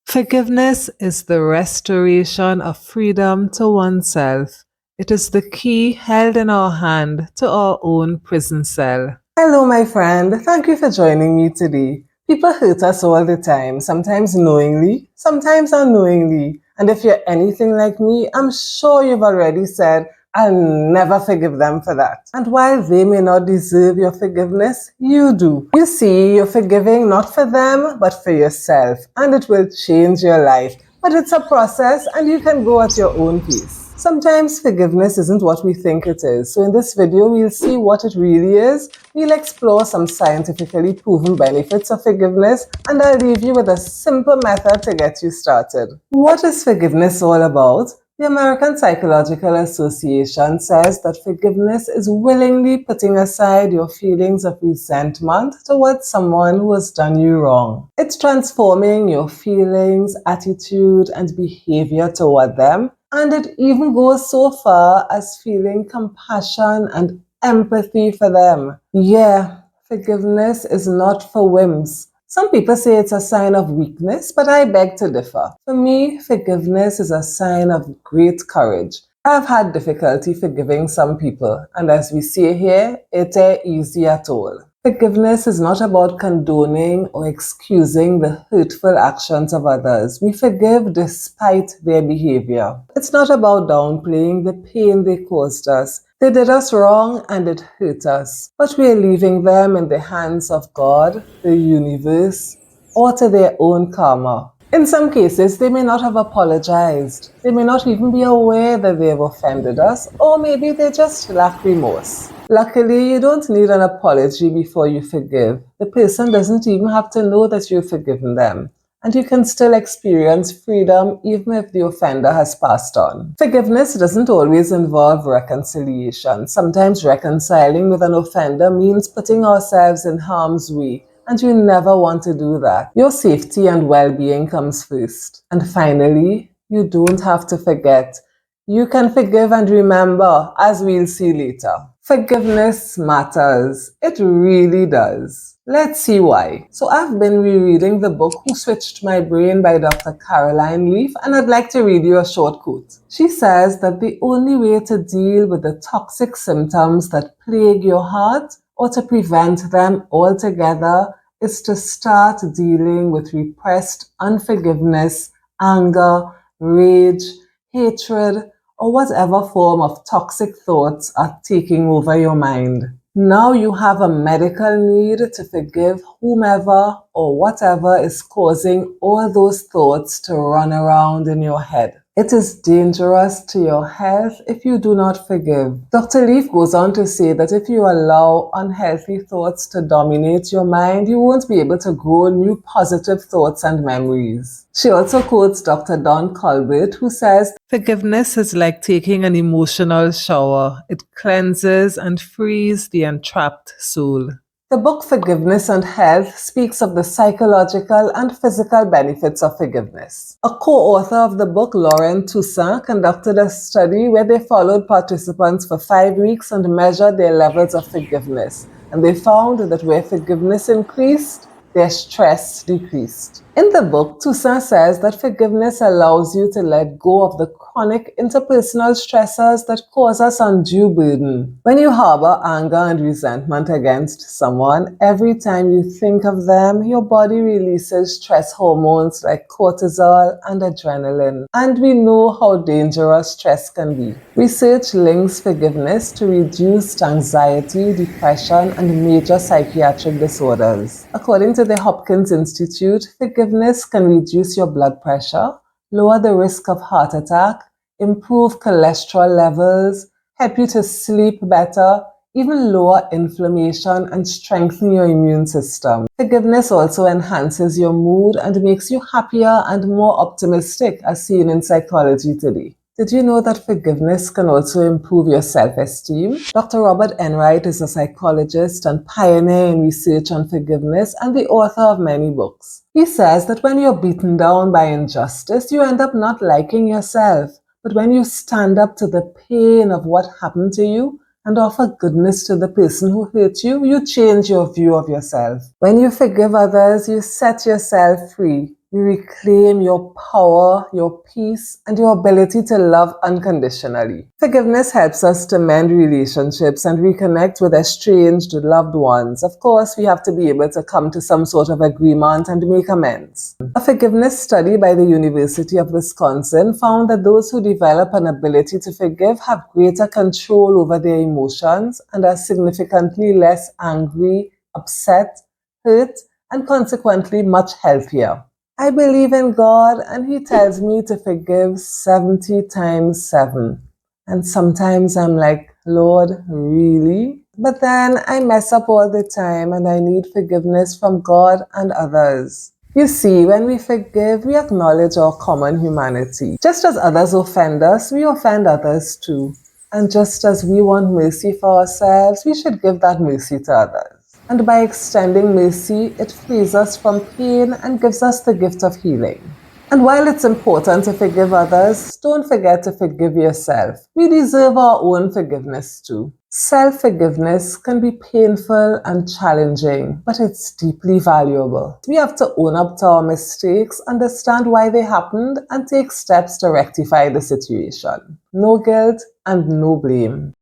Forgiveness is the restoration of freedom to oneself. It is the key held in our hand to our own prison cell. Hello, my friend. Thank you for joining me today. People hurt us all the time, sometimes knowingly, sometimes unknowingly. And if you're anything like me, I'm sure you've already said, I'll never forgive them for that. And while they may not deserve your forgiveness, you do. You see, you're forgiving not for them, but for yourself. And it will change your life. But it's a process and you can go at your own pace. Sometimes forgiveness isn't what we think it is. So in this video, we'll see what it really is. We'll explore some scientifically proven benefits of forgiveness, and I'll leave you with a simple method to get you started. What is forgiveness all about? The American Psychological Association says that forgiveness is willingly putting aside your feelings of resentment towards someone who has done you wrong. It's transforming your feelings, attitude, and behavior toward them, and it even goes so far as feeling compassion and empathy for them. Yeah, forgiveness is not for whims. Some people say it's a sign of weakness, but I beg to differ. For me, forgiveness is a sign of great courage. I've had difficulty forgiving some people, and as we see here, it ain't easy at all. Forgiveness is not about condoning or excusing the hurtful actions of others. We forgive despite their behavior. It's not about downplaying the pain they caused us. They did us wrong and it hurt us, but we are leaving them in the hands of God, the universe, or to their own karma. In some cases, they may not have apologized. They may not even be aware that they have offended us, or maybe they just lack remorse. Luckily, you don't need an apology before you forgive. The person doesn't even have to know that you've forgiven them. And you can still experience freedom even if the offender has passed on. Forgiveness doesn't always involve reconciliation. Sometimes reconciling with an offender means putting ourselves in harm's way, and you never want to do that. Your safety and well-being comes first. And finally, you don't have to forget. You can forgive and remember, as we'll see later. Forgiveness matters. It really does. Let's see why. So I've been rereading the book Who Switched My Brain by Dr. Caroline Leaf, and I'd like to read you a short quote. She says that the only way to deal with the toxic symptoms that plague your heart, or to prevent them altogether, is to start dealing with repressed unforgiveness, anger, rage, hatred, or whatever form of toxic thoughts are taking over your mind. Now you have a medical need to forgive whomever or whatever is causing all those thoughts to run around in your head. It is dangerous to your health if you do not forgive. Dr. Leaf goes on to say that if you allow unhealthy thoughts to dominate your mind, you won't be able to grow new positive thoughts and memories. She also quotes Dr. Don Colbert, who says, "Forgiveness is like taking an emotional shower. It cleanses and frees the entrapped soul." The book Forgiveness and Health speaks of the psychological and physical benefits of forgiveness. A co-author of the book, Lauren Toussaint, conducted a study where they followed participants for 5 weeks and measured their levels of forgiveness. And they found that where forgiveness increased, their stress decreased. In the book, Toussaint says that forgiveness allows you to let go of the chronic interpersonal stressors that cause us undue burden. When you harbor anger and resentment against someone, every time you think of them, your body releases stress hormones like cortisol and adrenaline. And we know how dangerous stress can be. Research links forgiveness to reduced anxiety, depression, and major psychiatric disorders. According to the Hopkins Institute, forgiveness can reduce your blood pressure, lower the risk of heart attack, improve cholesterol levels, help you to sleep better, even lower inflammation and strengthen your immune system. Forgiveness also enhances your mood and makes you happier and more optimistic, as seen in psychology today. Did you know that forgiveness can also improve your self-esteem? Dr. Robert Enright is a psychologist and pioneer in research on forgiveness and the author of many books. He says that when you're beaten down by injustice, you end up not liking yourself. But when you stand up to the pain of what happened to you and offer goodness to the person who hurt you, you change your view of yourself. When you forgive others, you set yourself free. You reclaim your power, your peace, and your ability to love unconditionally. Forgiveness helps us to mend relationships and reconnect with estranged loved ones. Of course, we have to be able to come to some sort of agreement and make amends. A forgiveness study by the University of Wisconsin found that those who develop an ability to forgive have greater control over their emotions and are significantly less angry, upset, hurt, and consequently much healthier. I believe in God and He tells me to forgive 70 times 7. And sometimes I'm like, Lord, really? But then I mess up all the time and I need forgiveness from God and others. You see, when we forgive, we acknowledge our common humanity. Just as others offend us, we offend others too. And just as we want mercy for ourselves, we should give that mercy to others. And by extending mercy, it frees us from pain and gives us the gift of healing. And while it's important to forgive others, don't forget to forgive yourself. We deserve our own forgiveness too. Self-forgiveness can be painful and challenging, but it's deeply valuable. We have to own up to our mistakes, understand why they happened, and take steps to rectify the situation. No guilt and no blame.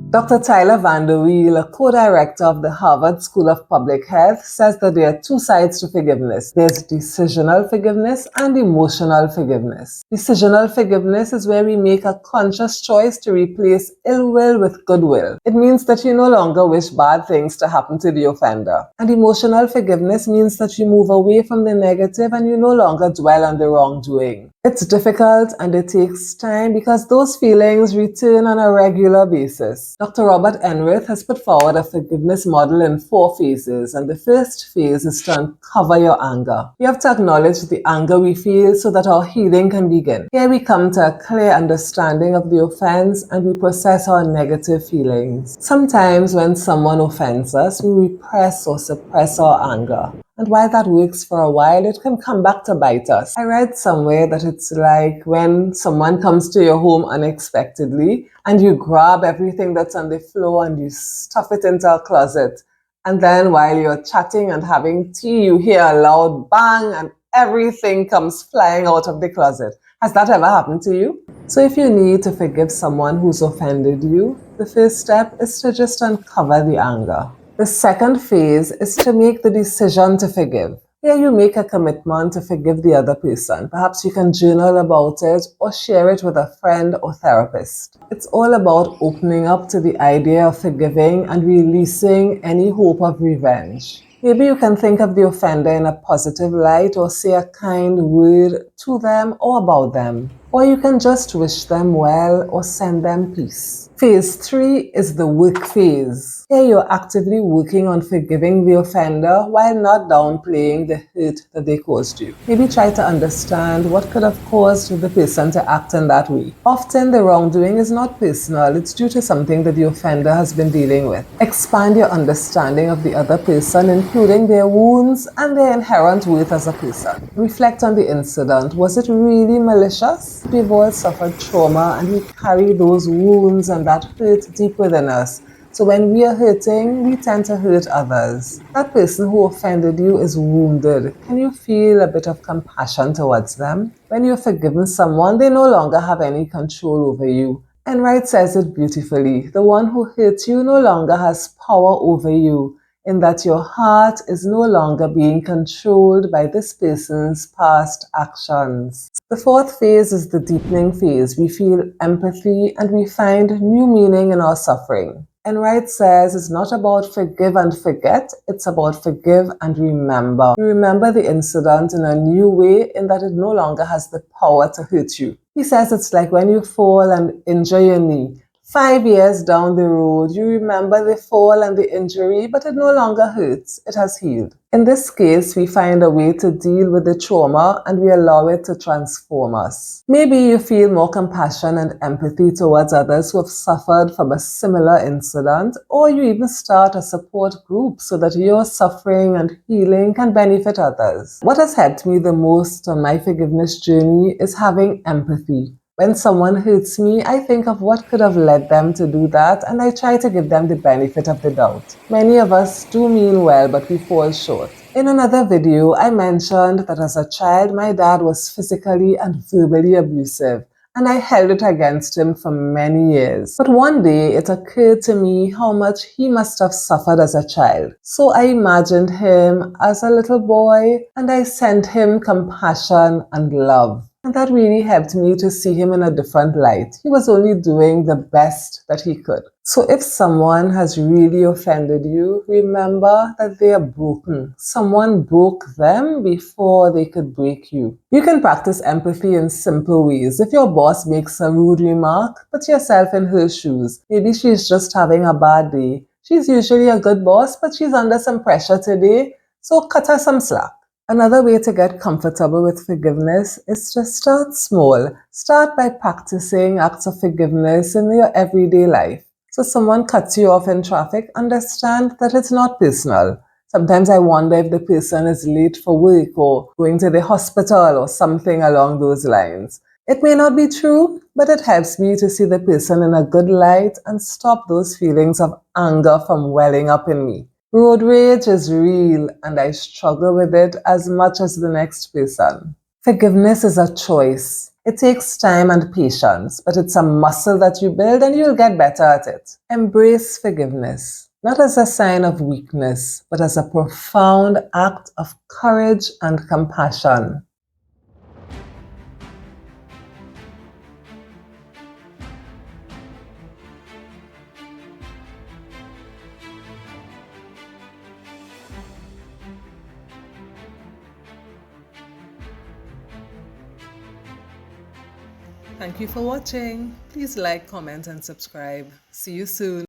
Dr. Tyler VanDerWeele, a co-director of the Harvard School of Public Health, says that there are two sides to forgiveness. There's decisional forgiveness and emotional forgiveness. Decisional forgiveness is where we make a conscious choice to replace ill will with goodwill. It means that you no longer wish bad things to happen to the offender. And emotional forgiveness means that you move away from the negative and you no longer dwell on the wrongdoing. It's difficult and it takes time because those feelings return on a regular basis. Dr. Robert Enrith has put forward a forgiveness model in 4 phases, and the first phase is to uncover your anger. We have to acknowledge the anger we feel so that our healing can begin. Here we come to a clear understanding of the offense and we process our negative feelings. Sometimes when someone offends us, we repress or suppress our anger. And while that works for a while, it can come back to bite us. I read somewhere that it's like when someone comes to your home unexpectedly and you grab everything that's on the floor and you stuff it into a closet. And then while you're chatting and having tea, you hear a loud bang and everything comes flying out of the closet. Has that ever happened to you? So if you need to forgive someone who's offended you, the first step is to just uncover the anger. The second phase is to make the decision to forgive. Here you make a commitment to forgive the other person. Perhaps you can journal about it or share it with a friend or therapist. It's all about opening up to the idea of forgiving and releasing any hope of revenge. Maybe you can think of the offender in a positive light or say a kind word to them or about them. Or you can just wish them well or send them peace. Phase 3 is the work phase. Here you're actively working on forgiving the offender while not downplaying the hurt that they caused you. Maybe try to understand what could have caused the person to act in that way. Often the wrongdoing is not personal, it's due to something that the offender has been dealing with. Expand your understanding of the other person, including their wounds and their inherent worth as a person. Reflect on the incident. Was it really malicious? We've all suffered trauma and we carry those wounds and that hurt deep within us. So when we are hurting, we tend to hurt others. That person who offended you is wounded. Can you feel a bit of compassion towards them? When you've forgiven someone, they no longer have any control over you. Enright says it beautifully. The one who hurt you no longer has power over you, in that your heart is no longer being controlled by this person's past actions. The fourth phase is the deepening phase. We feel empathy and we find new meaning in our suffering. Enright says it's not about forgive and forget, it's about forgive and remember. You remember the incident in a new way in that it no longer has the power to hurt you. He says it's like when you fall and injure your knee. 5 years down the road, you remember the fall and the injury, but it no longer hurts. It has healed. In this case, we find a way to deal with the trauma and we allow it to transform us. Maybe you feel more compassion and empathy towards others who have suffered from a similar incident, or you even start a support group so that your suffering and healing can benefit others. What has helped me the most on my forgiveness journey is having empathy. When someone hurts me, I think of what could have led them to do that and I try to give them the benefit of the doubt. Many of us do mean well, but we fall short. In another video, I mentioned that as a child, my dad was physically and verbally abusive, and I held it against him for many years. But one day, it occurred to me how much he must have suffered as a child. So I imagined him as a little boy, and I sent him compassion and love. And that really helped me to see him in a different light. He was only doing the best that he could. So if someone has really offended you, remember that they are broken. Someone broke them before they could break you. You can practice empathy in simple ways. If your boss makes a rude remark, put yourself in her shoes. Maybe she's just having a bad day. She's usually a good boss, but she's under some pressure today, so cut her some slack. Another way to get comfortable with forgiveness is to start small. Start by practicing acts of forgiveness in your everyday life. So someone cuts you off in traffic, understand that it's not personal. Sometimes I wonder if the person is late for work or going to the hospital or something along those lines. It may not be true, but it helps me to see the person in a good light and stop those feelings of anger from welling up in me. Road rage is real, and I struggle with it as much as the next person. Forgiveness is a choice. It takes time and patience, but it's a muscle that you build and you'll get better at it. Embrace forgiveness, not as a sign of weakness, but as a profound act of courage and compassion. Thank you for watching. Please like, comment, and subscribe. See you soon.